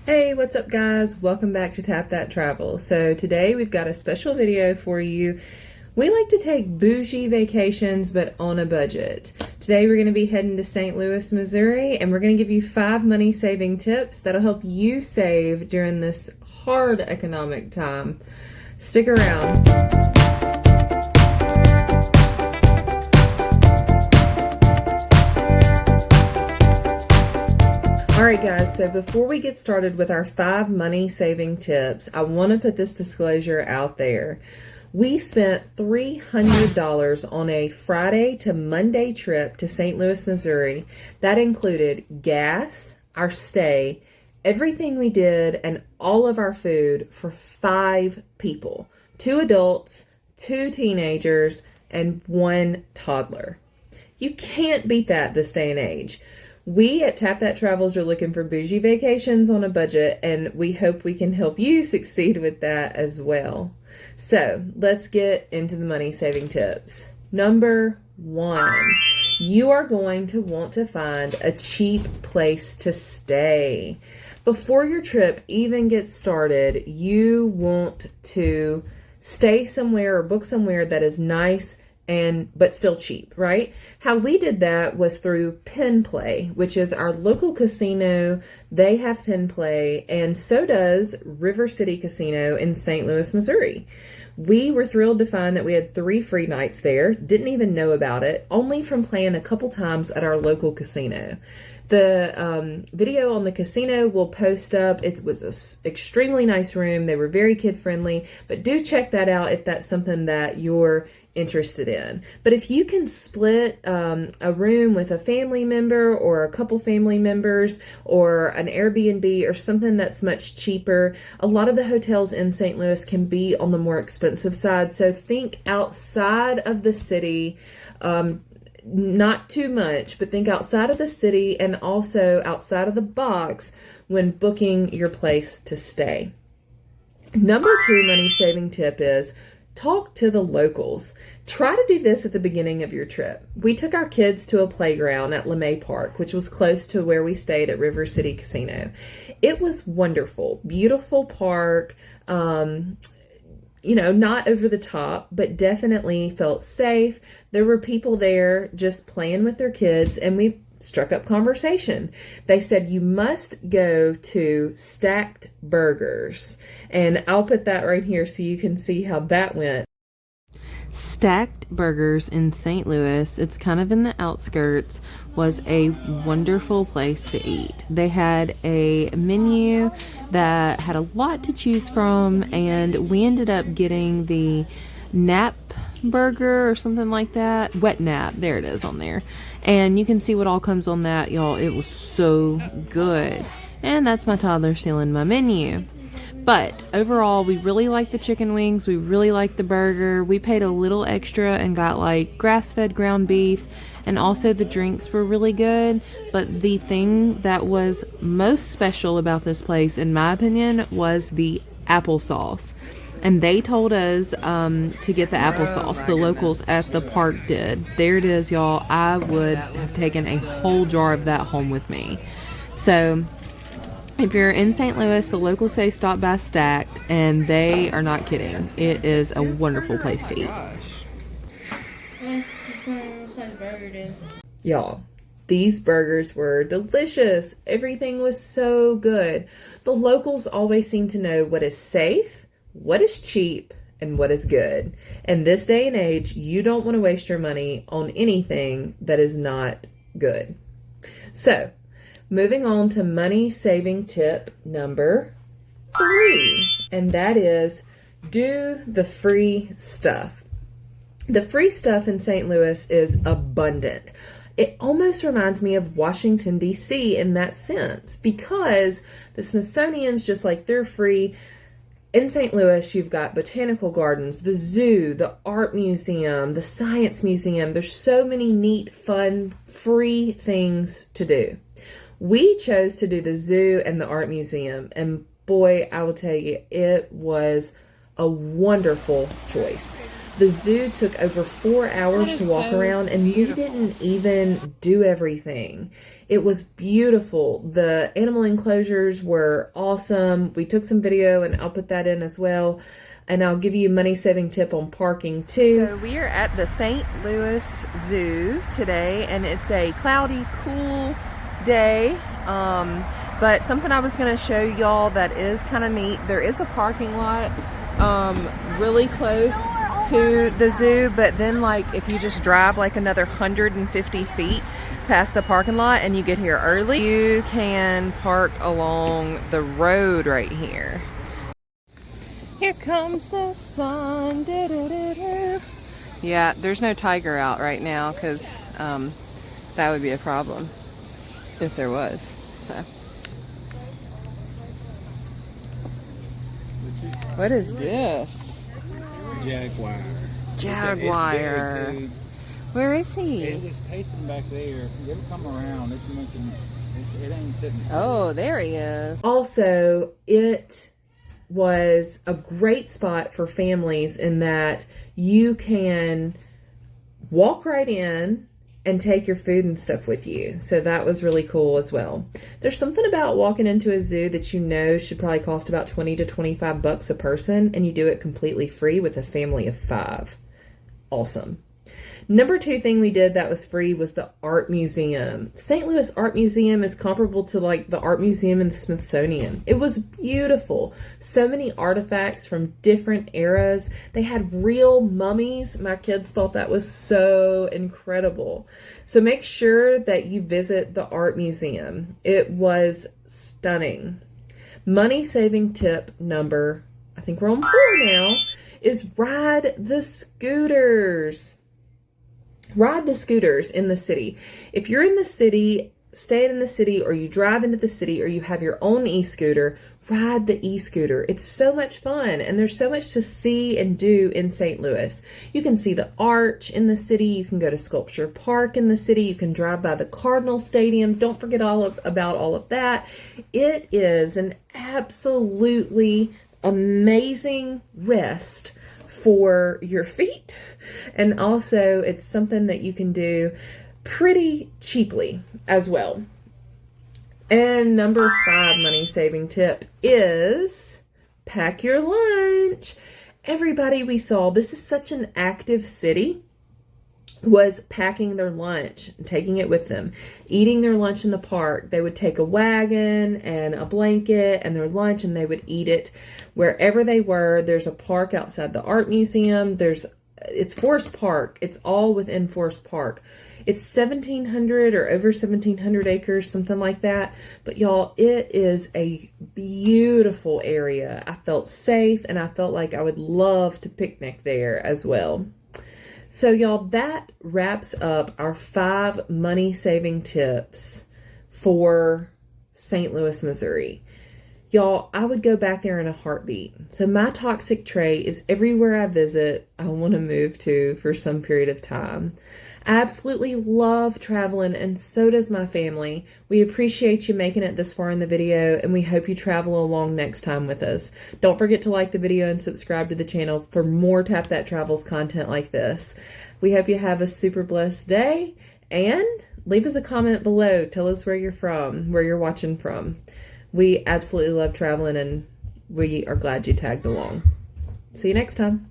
Hey, what's up guys? Welcome back to Tap That Travel. So today we've got a special video for you. We like to take bougie vacations, but on a budget. Today we're going to be heading to St. Louis, Missouri, and we're going to give you 5 money saving tips that'll help you save during this hard economic time. Stick around. Alright guys, so before we get started with our 5 money saving tips, I want to put this disclosure out there. We spent $300 on a Friday to Monday trip to St. Louis, Missouri. That included gas, our stay, everything we did, and all of our food for 5 people. 2 adults, 2 teenagers, and 1 toddler. You can't beat that this day and age. We at Tap That Travels are looking for bougie vacations on a budget, and we hope we can help you succeed with that as well. So let's get into the money saving tips. Number 1, you are going to want to find a cheap place to stay. Before your trip even gets started, you want to stay somewhere or book somewhere that is nice but still cheap, right? How we did that was through Pin Play, which is our local casino. They have Pin Play, and so does River City Casino in St. Louis, Missouri. We were thrilled to find that we had 3 free nights there. Didn't even know about it, only from playing a couple times at our local casino. The video on the casino will post up. It was an extremely nice room. They were very kid-friendly, but do check that out if that's something that you're interested in. But if you can split a room with a family member or a couple family members or an Airbnb or something that's much cheaper, a lot of the hotels in St. Louis can be on the more expensive side. So think outside of the city, not too much, but think outside of the city and also outside of the box when booking your place to stay. Number 2 money saving tip is talk to the locals. Try to do this at the beginning of your trip. We took our kids to a playground at LeMay Park, which was close to where we stayed at River City Casino. It was wonderful, beautiful park, not over the top, but definitely felt safe. There were people there just playing with their kids, and we struck up conversation. They said you must go to Stacked Burgers, and I'll put that right here so you can see how that went. Stacked Burgers in St. Louis, it's kind of in the outskirts, was a wonderful place to eat. They had a menu that had a lot to choose from, and we ended up getting the Nap burger or something like that. Wet Nap, there it is on there. And you can see what all comes on that, y'all. It was so good. And that's my toddler stealing my menu. But overall, we really like the chicken wings. We really like the burger. We paid a little extra and got like grass-fed ground beef, and also the drinks were really good. But the thing that was most special about this place, in my opinion, was the applesauce. And they told us to get the applesauce. The locals at the park did. There it is, y'all. I would have taken a whole jar of that home with me. So if you're in St. Louis, the locals say stop by Stacked, and they are not kidding. It is a wonderful place to eat. Y'all, these burgers were delicious. Everything was so good. The locals always seem to know what is safe, what is cheap, and what is good. In this day and age, you don't want to waste your money on anything that is not good. So, moving on to money saving tip number 3, and that is do the free stuff. The free stuff in St. Louis is abundant. It almost reminds me of Washington, D.C. in that sense, because the Smithsonian's just like they're free. In St. Louis, you've got botanical gardens, the zoo, the art museum, the science museum. There's so many neat, fun, free things to do. We chose to do the zoo and the art museum, and boy, I will tell you, it was a wonderful choice. The zoo took over 4 hours to walk around, and we didn't even do everything. It was beautiful. The animal enclosures were awesome. We took some video and I'll put that in as well. And I'll give you a money saving tip on parking too. So we are at the St. Louis Zoo today, and it's a cloudy, cool day. But something I was going to show y'all that is kind of neat. There is a parking lot really close to the zoo, but then like if you just drive like another 150 feet past the parking lot and you get here early, you can park along the road right here. Here comes the sun. Yeah, there's no tiger out right now because that would be a problem if there was. So, what is this? Jaguar. Jaguar. Where is he? It's just pacing back there. It'll come around. It's making. It ain't sitting still. Oh, there he is. Also, it was a great spot for families in that you can walk right in and take your food and stuff with you. So that was really cool as well. There's something about walking into a zoo that you know should probably cost about 20 to 25 bucks a person, and you do it completely free with a family of 5. Awesome. Number 2 thing we did that was free was the art museum. St. Louis Art Museum is comparable to like the art museum in the Smithsonian. It was beautiful. So many artifacts from different eras. They had real mummies. My kids thought that was so incredible. So make sure that you visit the art museum. It was stunning. Money saving tip number, I think we're on 4 now, is ride the scooters. Ride the scooters in the city. If you're in the city, staying in the city, or you drive into the city, or you have your own e-scooter, ride the e-scooter. It's so much fun, and there's so much to see and do in St. Louis. You can see the arch in the city. You can go to Sculpture Park in the city. You can drive by the Cardinal Stadium. Don't forget about all of that. It is an absolutely amazing rest for your feet, and also it's something that you can do pretty cheaply as well. And number 5 money saving tip is pack your lunch. Everybody we saw, this is such an active city, was packing their lunch and taking it with them, eating their lunch in the park. They would take a wagon and a blanket and their lunch, and they would eat it wherever they were. There's a park outside the art museum. It's Forest Park. It's all within Forest Park. It's 1,700 or over 1,700 acres, something like that. But y'all, it is a beautiful area. I felt safe, and I felt like I would love to picnic there as well. So y'all, that wraps up our 5 money-saving tips for St. Louis, Missouri. Y'all, I would go back there in a heartbeat. So my toxic trait is everywhere I visit, I want to move to for some period of time. I absolutely love traveling, and so does my family. We appreciate you making it this far in the video, and we hope you travel along next time with us. Don't forget to like the video and subscribe to the channel for more Tap That Travels content like this. We hope you have a super blessed day, and leave us a comment below. Tell us where you're from, where you're watching from. We absolutely love traveling, and we are glad you tagged along. See you next time.